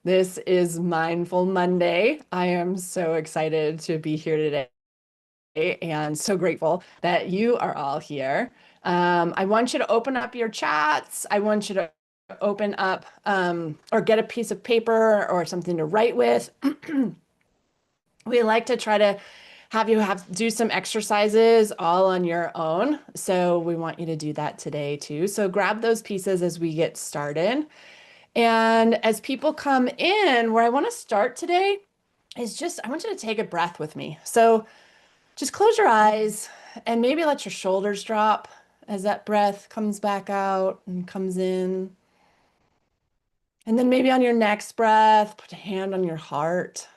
This is Mindful Monday. I am so excited to be here today and so grateful that you are all here. I want you to open up your chats. I want you to open up or get a piece of paper or something to write with. We like to try to have you do some exercises all on your own. So we want you to do that today too. So grab those pieces as we get started. And as people come in, where I want to start today is just, I want you to take a breath with me. So just close your eyes and maybe let your shoulders drop as that breath comes back out and comes in. And then maybe on your next breath, put a hand on your heart.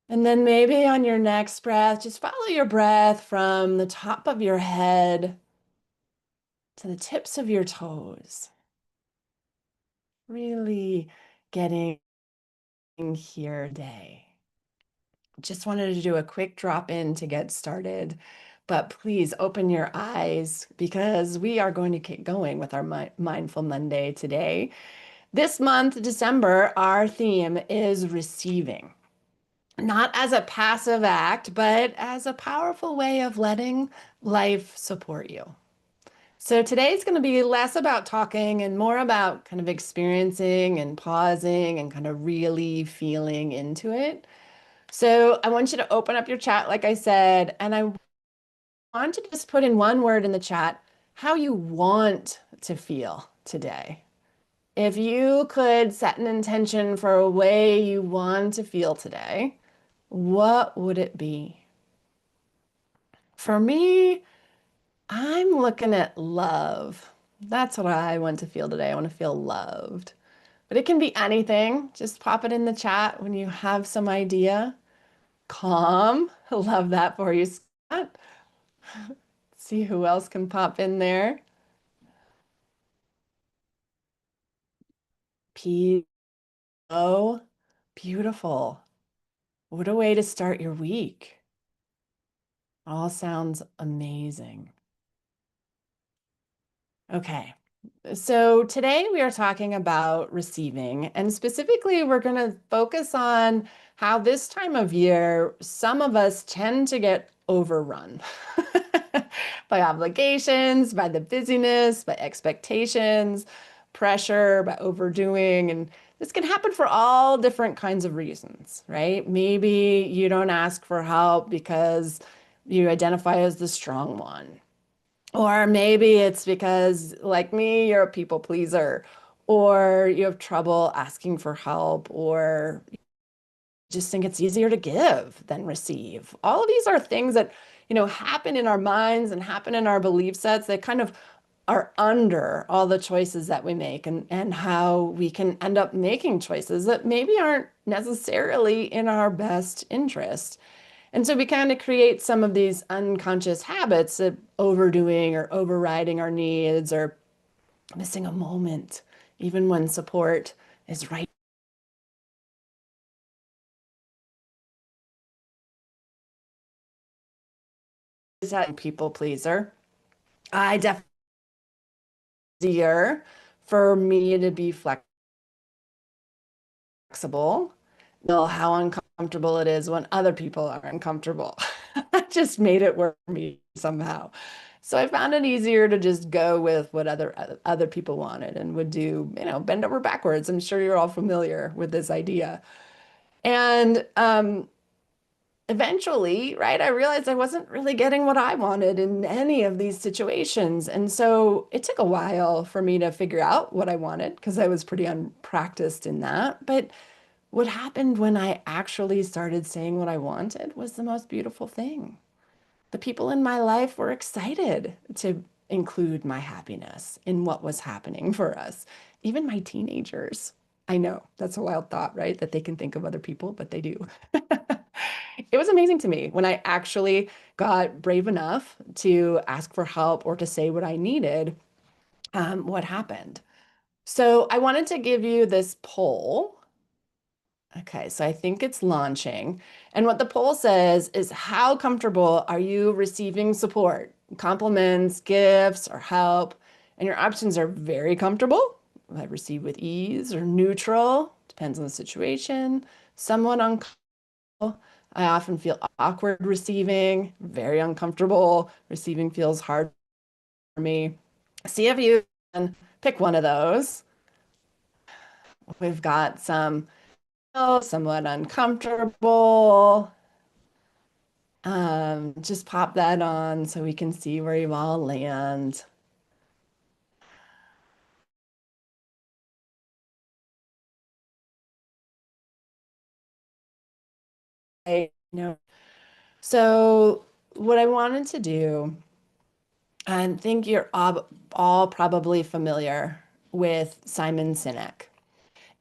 And then maybe on your next breath, just follow your breath from the top of your head to the tips of your toes. Really getting here today. Just wanted to do a quick drop in to get started, but please open your eyes because we are going to keep going with our Mindful Monday today. This month, December, our theme is receiving, not as a passive act, but as a powerful way of letting life support you. So today's going to be less about talking and more about kind of experiencing and pausing and kind of really feeling into it. So I want you to open up your chat, like I said, and I want you to just put in one word in the chat how you want to feel today. If you could set an intention for a way you want to feel today, what would it be? For me, I'm looking at love. That's what I want to feel today. I want to feel loved. But it can be anything. Just pop it in the chat when you have some idea. Calm. Love that for you, Scott. See who else can pop in there. P. O. Beautiful. What a way to start your week. All sounds amazing. Okay. So today we are talking about receiving, and specifically, we're going to focus on how this time of year, some of us tend to get overrun by obligations, by the busyness, by expectations, pressure, by overdoing. And this can happen for all different kinds of reasons, right? Maybe you don't ask for help because you identify as the strong one. Or maybe it's because, like me, you're a people pleaser, or you have trouble asking for help, or you just think it's easier to give than receive. All of these are things that, happen in our minds and happen in our belief sets that kind of are under all the choices that we make and how we can end up making choices that maybe aren't necessarily in our best interest. And so we kind of create some of these unconscious habits of overdoing or overriding our needs or missing a moment, even when support is right. Is that people pleaser? I definitely easier for me to be flexible. Know how uncomfortable it is when other people are uncomfortable. I just made it work for me somehow. So I found it easier to just go with what other people wanted and would do, bend over backwards. I'm sure you're all familiar with this idea. And eventually, right, I realized I wasn't really getting what I wanted in any of these situations. And so it took a while for me to figure out what I wanted because I was pretty unpracticed in that. But what happened when I actually started saying what I wanted was the most beautiful thing. The people in my life were excited to include my happiness in what was happening for us. Even my teenagers. I know that's a wild thought, right? That they can think of other people, but they do. It was amazing to me when I actually got brave enough to ask for help or to say what I needed, what happened. So I wanted to give you this poll. Okay, so I think it's launching. And what the poll says is how comfortable are you receiving support, compliments, gifts, or help? And your options are very comfortable, I receive with ease, or neutral, depends on the situation, somewhat uncomfortable. I often feel awkward receiving, very uncomfortable. Receiving feels hard for me. See if you can pick one of those. We've got some oh, somewhat uncomfortable. Just pop that on so we can see where you all land. So what I wanted to do, I think you're all probably familiar with Simon Sinek.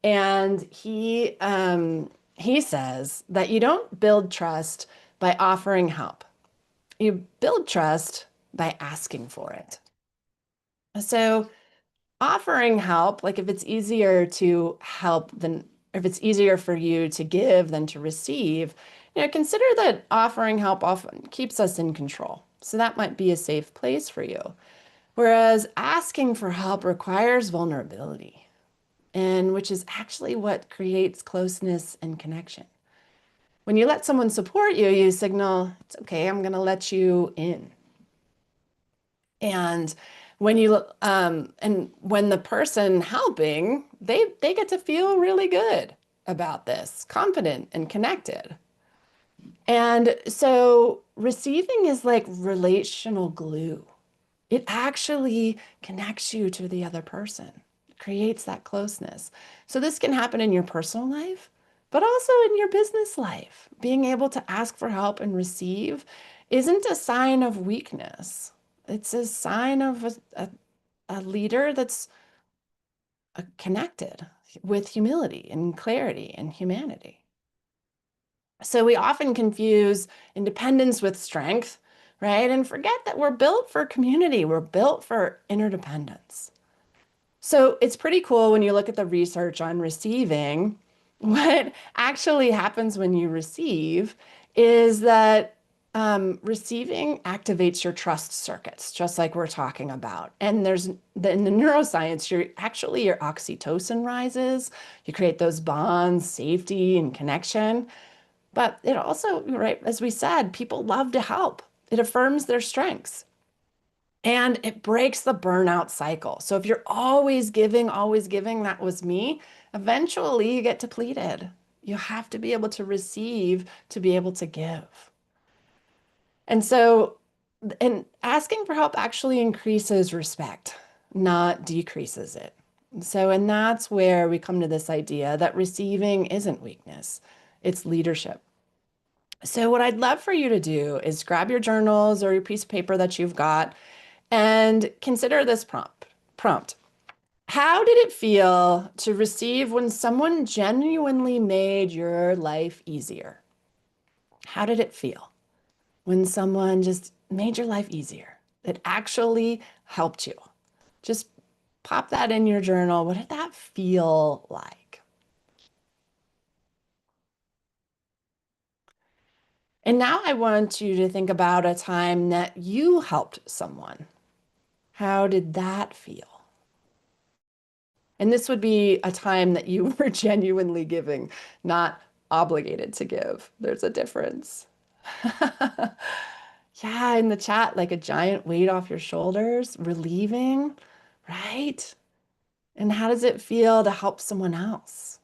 And he says that you don't build trust by offering help. You build trust by asking for it. So offering help, like if it's easier to help than if it's easier for you to give than to receive, consider that offering help often keeps us in control. So that might be a safe place for you. Whereas asking for help requires vulnerability, and which is actually what creates closeness and connection. When you let someone support you, you signal, it's okay, I'm going to let you in. And when the person helping, they get to feel really good about this, confident and connected. And so receiving is like relational glue. It actually connects you to the other person, it creates that closeness. So this can happen in your personal life, but also in your business life. Being able to ask for help and receive isn't a sign of weakness. It's a sign of a leader that's connected with humility and clarity and humanity. So we often confuse independence with strength, right? And forget that we're built for community, we're built for interdependence. So it's pretty cool when you look at the research on receiving. What actually happens when you receive is that receiving activates your trust circuits, just like we're talking about. And in the neuroscience, your oxytocin rises. You create those bonds, safety, and connection. But it also, right, as we said, people love to help. It affirms their strengths. And it breaks the burnout cycle. So if you're always giving, that was me, eventually you get depleted. You have to be able to receive to be able to give. And so, and asking for help actually increases respect, not decreases it. So, and that's where we come to this idea that receiving isn't weakness, it's leadership. So what I'd love for you to do is grab your journals or your piece of paper that you've got and consider this prompt. How did it feel to receive when someone genuinely made your life easier? How did it feel when someone just made your life easier? That actually helped you. Just pop that in your journal. What did that feel like? And now I want you to think about a time that you helped someone. How did that feel? And this would be a time that you were genuinely giving, not obligated to give. There's a difference. Yeah, in the chat, like a giant weight off your shoulders, relieving, right? And how does it feel to help someone else?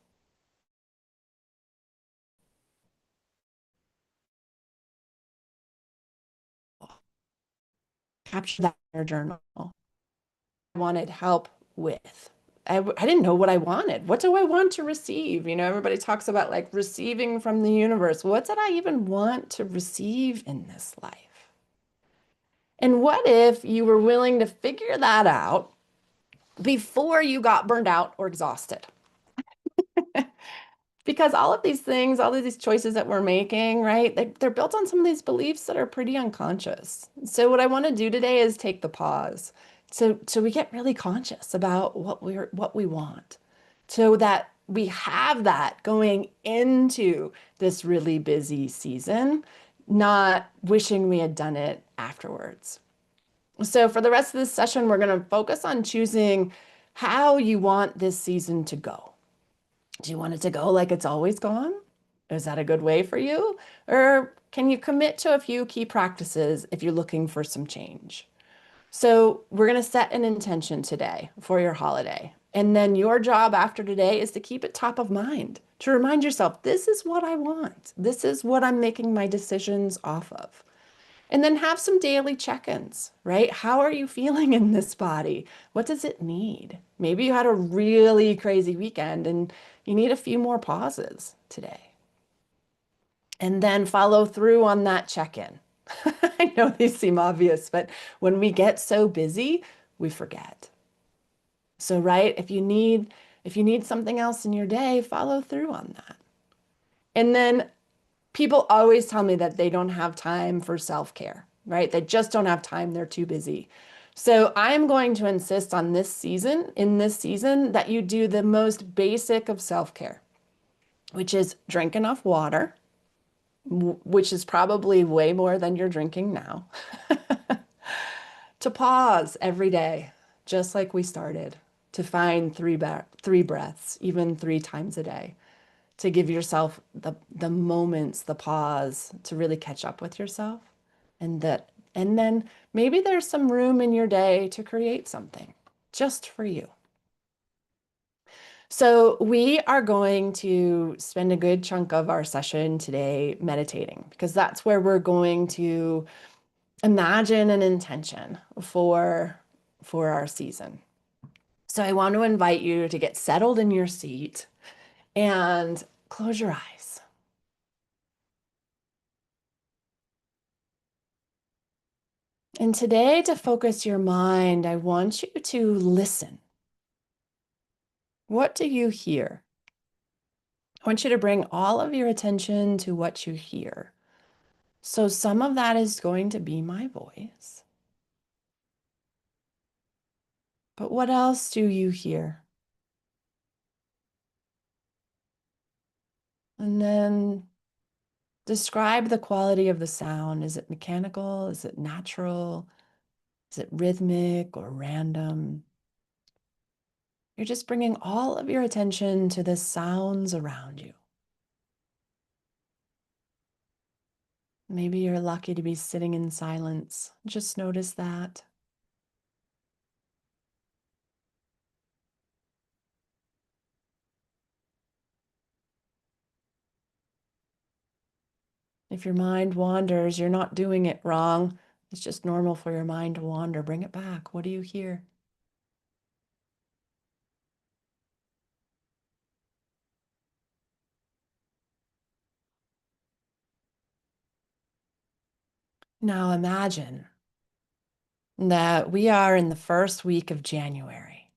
Capture that in your journal. I wanted help with. I didn't know what I wanted. What do I want to receive? Everybody talks about like receiving from the universe. What did I even want to receive in this life? And what if you were willing to figure that out before you got burned out or exhausted? Because all of these things, all of these choices that we're making, right? They're built on some of these beliefs that are pretty unconscious. So what I want to do today is take the pause. So we get really conscious about what we want so that we have that going into this really busy season, not wishing we had done it afterwards. So for the rest of this session, we're going to focus on choosing how you want this season to go. Do you want it to go like it's always gone? Is that a good way for you? Or can you commit to a few key practices if you're looking for some change? So we're going to set an intention today for your holiday. And then your job after today is to keep it top of mind, to remind yourself, this is what I want. This is what I'm making my decisions off of. And then have some daily check-ins, right? How are you feeling in this body? What does it need? Maybe you had a really crazy weekend and you need a few more pauses today. And then follow through on that check-in. I know these seem obvious, but when we get so busy, we forget. So, right, if you need something else in your day, follow through on that. And then people always tell me that they don't have time for self-care, right? They just don't have time. They're too busy. So I'm going to insist on in this season, that you do the most basic of self-care, which is drink enough water, which is probably way more than you're drinking now, to pause every day, just like we started, to find three breaths, even 3 times a day, to give yourself the moments, the pause to really catch up with yourself. And then maybe there's some room in your day to create something just for you. So we are going to spend a good chunk of our session today meditating, because that's where we're going to imagine an intention for our season. So I want to invite you to get settled in your seat and close your eyes. And today, to focus your mind, I want you to listen. What do you hear? I want you to bring all of your attention to what you hear. So some of that is going to be my voice. But what else do you hear? And then describe the quality of the sound. Is it mechanical? Is it natural? Is it rhythmic or random? You're just bringing all of your attention to the sounds around you. Maybe you're lucky to be sitting in silence. Just notice that. If your mind wanders, you're not doing it wrong. It's just normal for your mind to wander. Bring it back. What do you hear? Now imagine that we are in the first week of January.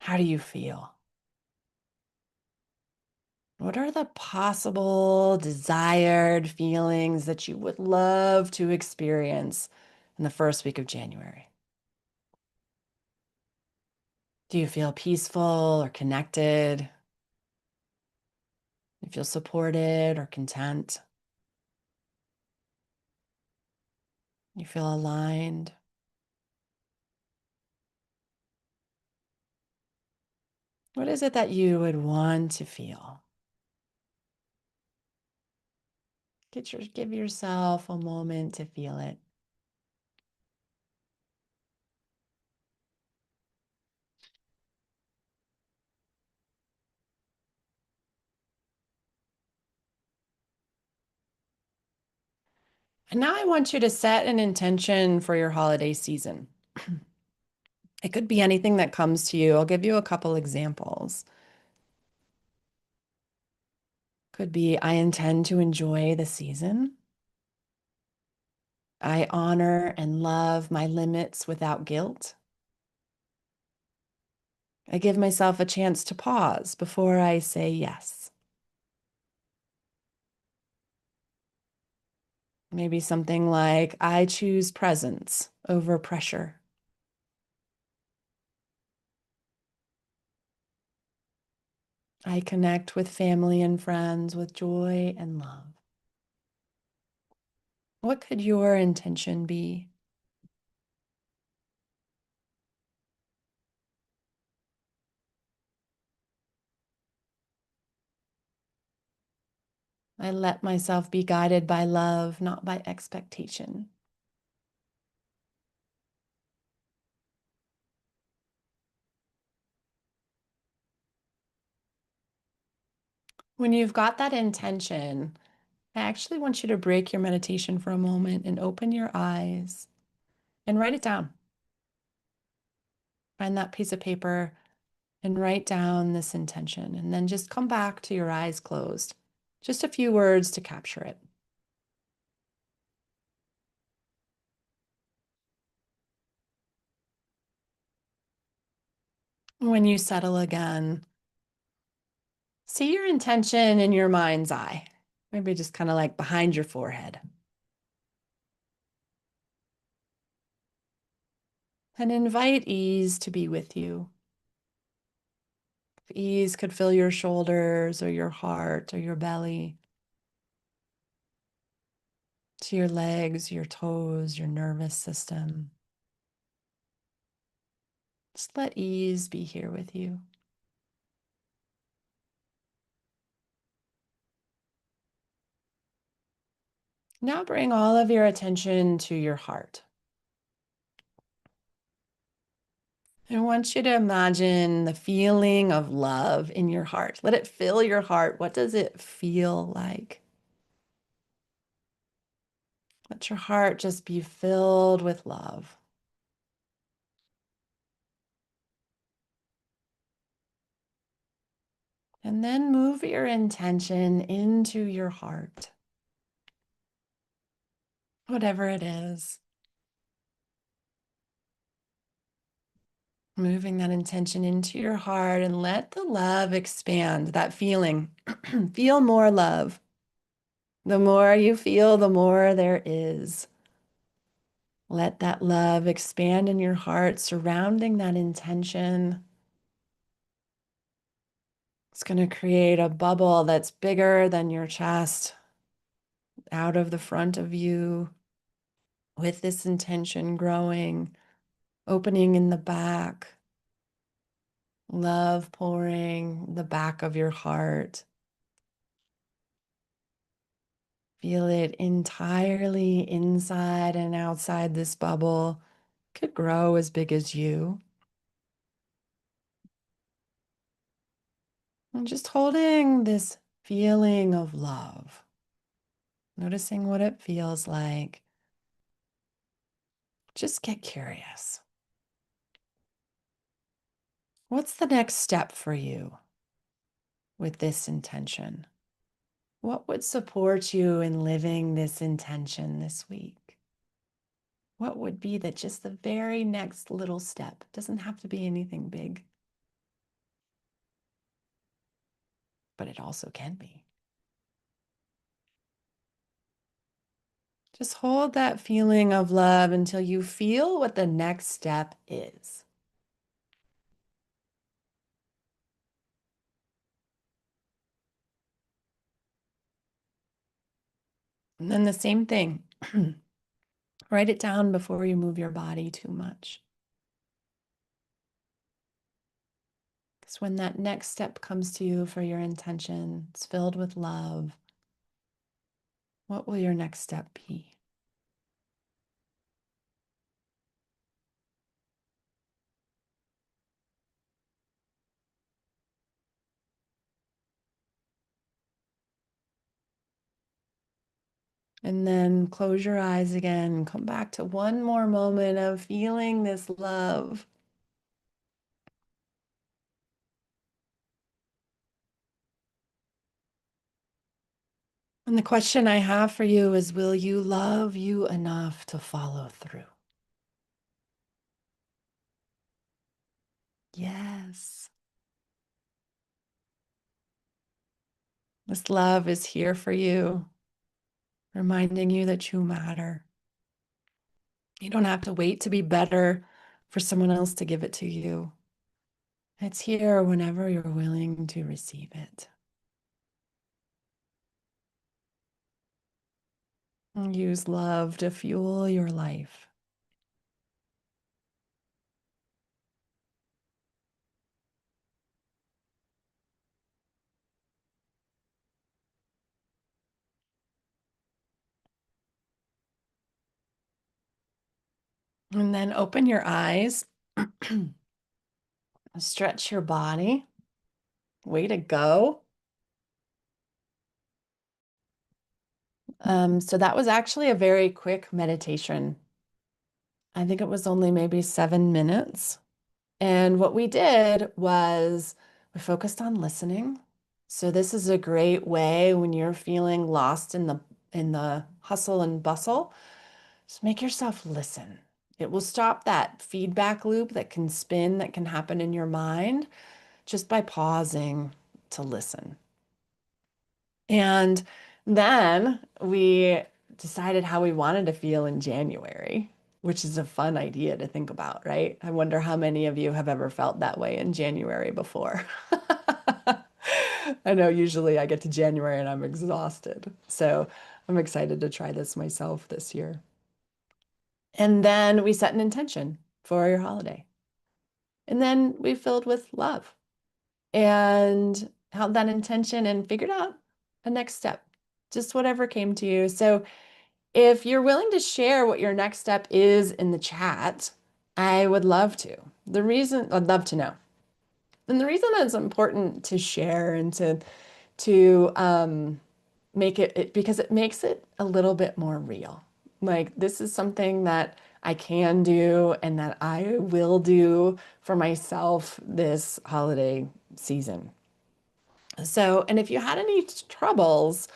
How do you feel? What are the possible desired feelings that you would love to experience in the first week of January? Do you feel peaceful or connected? You feel supported or content? You feel aligned? What is it that you would want to feel? Give yourself a moment to feel it. And now I want you to set an intention for your holiday season. It could be anything that comes to you. I'll give you a couple examples. Could be, I intend to enjoy the season. I honor and love my limits without guilt. I give myself a chance to pause before I say yes. Maybe something like, I choose presence over pressure. I connect with family and friends with joy and love. What could your intention be? I let myself be guided by love, not by expectation. When you've got that intention, I actually want you to break your meditation for a moment and open your eyes and write it down. Find that piece of paper and write down this intention, and then just come back to your eyes closed. Just a few words to capture it. When you settle again, see your intention in your mind's eye, maybe just kind of like behind your forehead. And invite ease to be with you. Ease could fill your shoulders or your heart or your belly, to your legs, your toes, your nervous system. Just let ease be here with you. Now bring all of your attention to your heart. I want you to imagine the feeling of love in your heart. Let it fill your heart. What does it feel like? Let your heart just be filled with love. And then move your intention into your heart, whatever it is. Moving that intention into your heart and let the love expand, that feeling. Feel more love. The more you feel, the more there is. Let that love expand in your heart, surrounding that intention. It's going to create a bubble that's bigger than your chest, out of the front of you, with this intention growing, opening in the back, love pouring the back of your heart. Feel it entirely inside and outside this bubble. Could grow as big as you. And just holding this feeling of love, noticing what it feels like. Just get curious. What's the next step for you with this intention? What would support you in living this intention this week? What would be just the very next little step? It doesn't have to be anything big, but it also can be. Just hold that feeling of love until you feel what the next step is. And then the same thing. Write it down before you move your body too much. Because when that next step comes to you for your intention, it's filled with love. What will your next step be? And then close your eyes again and come back to one more moment of feeling this love. And the question I have for you is, will you love you enough to follow through? Yes. This love is here for you, reminding you that you matter. You don't have to wait to be better for someone else to give it to you. It's here whenever you're willing to receive it. And use love to fuel your life. And then open your eyes, stretch your body. Way to go. So that was actually a very quick meditation. I think it was only maybe 7 minutes. And what we did was we focused on listening. So this is a great way when you're feeling lost in the hustle and bustle. Just make yourself listen. It will stop that feedback loop that can spin, that can happen in your mind just by pausing to listen. And then we decided how we wanted to feel in January, which is a fun idea to think about, right? I wonder how many of you have ever felt that way in January before. I know usually I get to January and I'm exhausted. So I'm excited to try this myself this year. And then we set an intention for your holiday. And then we filled with love and held that intention and figured out a next step, just whatever came to you. So if you're willing to share what your next step is in the chat, I would love to. The reason I'd love to know. And the reason it's important to share and to make it because it makes it a little bit more real. Like this is something that I can do and that I will do for myself this holiday season. So, and if you had any troubles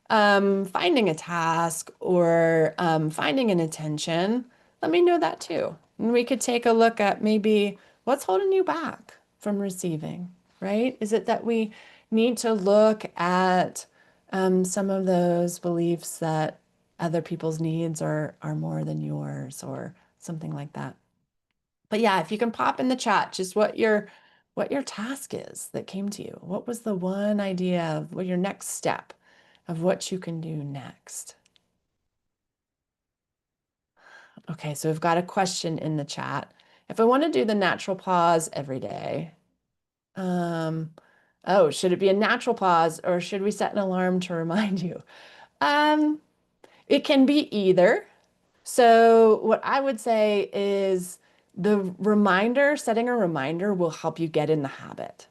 finding a task or finding an attention, let me know that too. And we could take a look at maybe what's holding you back from receiving, right? Is it that we need to look at some of those beliefs that other people's needs are more than yours or something like that? But yeah, if you can pop in the chat just what your task is that came to you. What was the one idea of what your next step of what you can do next? Okay, so we've got a question in the chat. If I want to do the natural pause every day, um, oh, should it be a natural pause or should we set an alarm to remind you? Um, it can be either. So what I would say is the reminder, setting a reminder will help you get in the habit.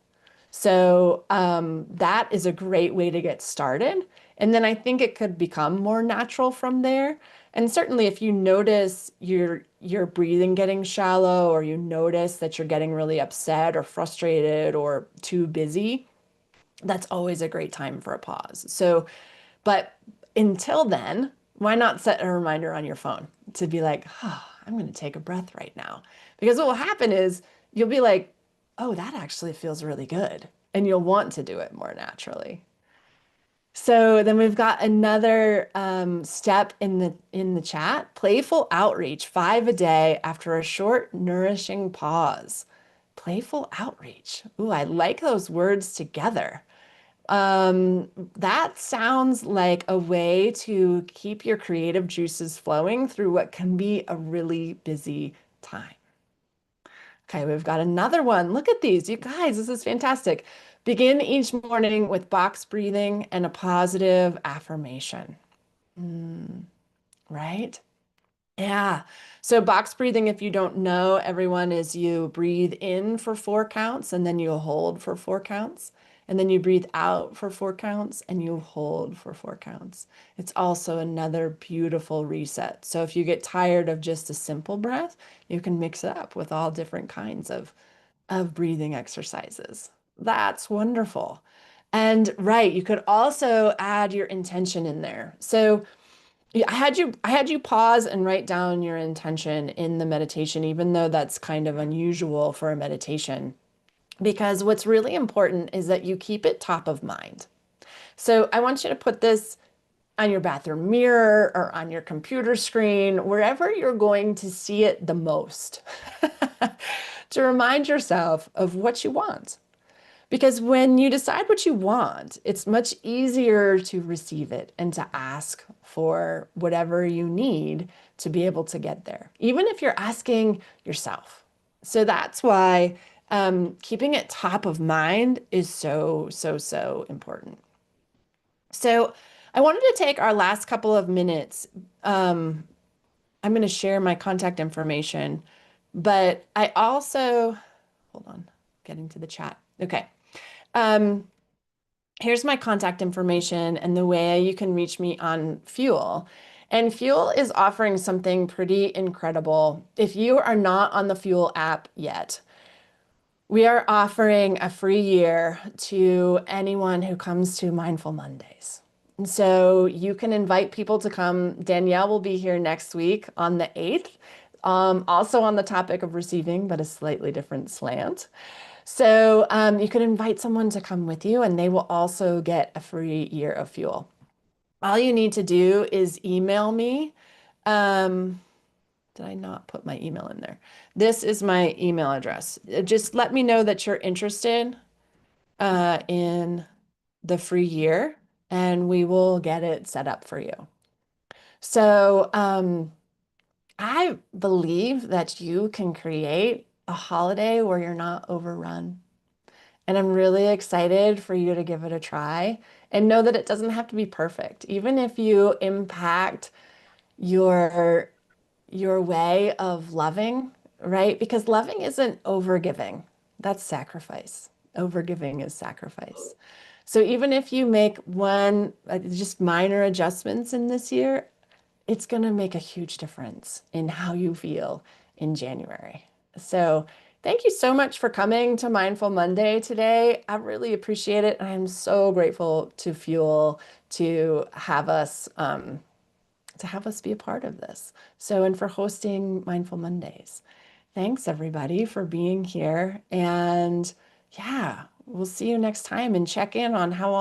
So that is a great way to get started. And then I think it could become more natural from there. And certainly if you notice your breathing getting shallow or you notice that you're getting really upset or frustrated or too busy, that's always a great time for a pause. So, but until then, why not set a reminder on your phone to be like, oh, I'm going to take a breath right now? Because what will happen is you'll be like, oh, that actually feels really good. And you'll want to do it more naturally. So then we've got another step in the chat, playful outreach, 5 a day after a short, nourishing pause. Playful outreach. Ooh, I like those words together. That sounds like a way to keep your creative juices flowing through what can be a really busy time. Okay, we've got another one. Look at these. You guys, this is fantastic. Begin each morning with box breathing and a positive affirmation. Mm, right? Yeah. So box breathing, if you don't know, everyone, is you breathe in for 4 counts and then you hold for 4 counts. And then you breathe out for 4 counts and you hold for 4 counts. It's also another beautiful reset. So if you get tired of just a simple breath, you can mix it up with all different kinds of breathing exercises. That's wonderful. And right, you could also add your intention in there. So yeah, I had you pause and write down your intention in the meditation, even though that's kind of unusual for a meditation. Because what's really important is that you keep it top of mind. So I want you to put this on your bathroom mirror or on your computer screen, wherever you're going to see it the most, to remind yourself of what you want. Because when you decide what you want, it's much easier to receive it and to ask for whatever you need to be able to get there, even if you're asking yourself. So that's why keeping it top of mind is so, so, so important. So I wanted to take our last couple of minutes. I'm going to share my contact information, but I also, hold on, getting to the chat. Okay. Um, Here's my contact information and the way you can reach me on Fuel. And Fuel is offering something pretty incredible. If you are not on the Fuel app yet, we are offering a free year to anyone who comes to Mindful Mondays. And so you can invite people to come. Danielle will be here next week on the 8th, also on the topic of receiving, but a slightly different slant. So you can invite someone to come with you, and they will also get a free year of Fuel. All you need to do is email me. Um, did I not put my email in there? This is my email address. Just let me know that you're interested in the free year, and we will get it set up for you. So I believe that you can create a holiday where you're not overrun. And I'm really excited for you to give it a try and know that it doesn't have to be perfect. Even if you impact your your way of loving, right? Because loving isn't overgiving. That's sacrifice. Overgiving is sacrifice. So even if you make one just minor adjustments in this year, it's going to make a huge difference in how you feel in January. So, thank you so much for coming to Mindful Monday today. I really appreciate it. I'm so grateful to Fuel to have us be a part of this. So, and for hosting Mindful Mondays. Thanks everybody for being here. And yeah, we'll see you next time and check in on how all